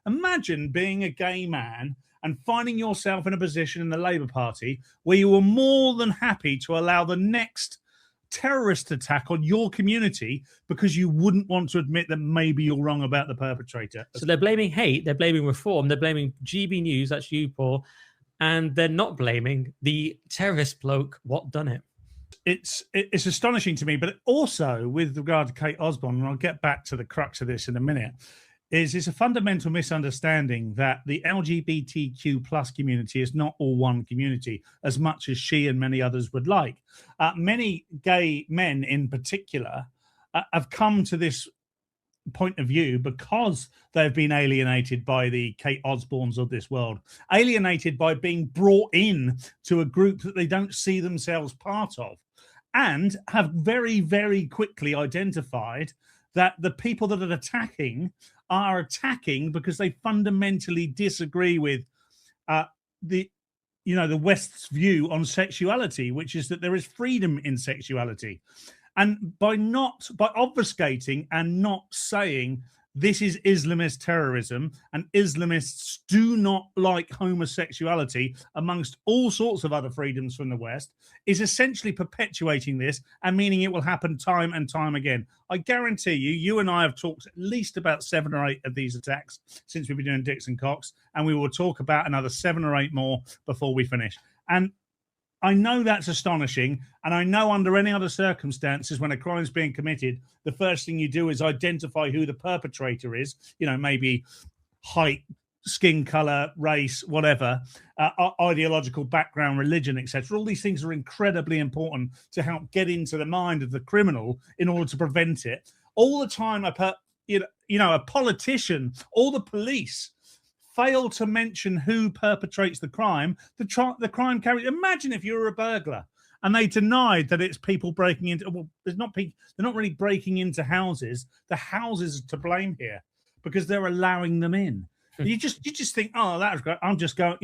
Imagine being a gay man and finding yourself in a position in the Labour Party where you were more than happy to allow the next terrorist attack on your community because you wouldn't want to admit that maybe you're wrong about the perpetrator. So they're blaming hate, they're blaming reform, they're blaming GB News, that's you, Paul, and they're not blaming the terrorist bloke what done it. It's astonishing to me, but also with regard to Kate Osborne, and I'll get back to the crux of this in a minute, is it's a fundamental misunderstanding that the LGBTQ plus community is not all one community, as much as she and many others would like. Many gay men in particular have come to this point of view because they've been alienated by the Kate Osbornes of this world, alienated by being brought in to a group that they don't see themselves part of, and have very, very quickly identified that the people that are attacking because they fundamentally disagree with the West's view on sexuality, which is that there is freedom in sexuality. And by obfuscating and not saying this is Islamist terrorism and Islamists do not like homosexuality, amongst all sorts of other freedoms from the West, is essentially perpetuating this and meaning it will happen time and time again. I guarantee you and I have talked at least about 7 or 8 of these attacks since we've been doing Dixon Cox, and we will talk about another 7 or 8 more before we finish. And I know that's astonishing, and I know under any other circumstances when a crime is being committed, the first thing you do is identify who the perpetrator is, maybe height, skin color, race, whatever, ideological background, religion, etc. All these things are incredibly important to help get into the mind of the criminal in order to prevent it. All the time, a politician or the police fail to mention who perpetrates the crime, the crime carries. Imagine if you were a burglar and they denied that it's people breaking into. Well, they're not really breaking into houses. The houses are to blame here because they're allowing them in. You just think, oh, that's great. I'm just going,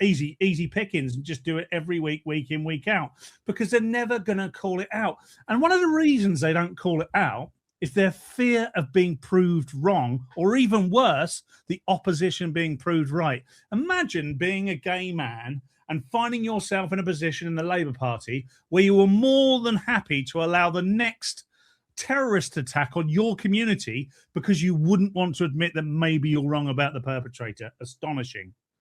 easy pickings, and just do it every week in, week out, because they're never going to call it out. And one of the reasons they don't call it out is their fear of being proved wrong, or even worse, the opposition being proved right. Imagine being a gay man and finding yourself in a position in the Labour Party where you were more than happy to allow the next terrorist attack on your community because you wouldn't want to admit that maybe you're wrong about the perpetrator. Astonishing.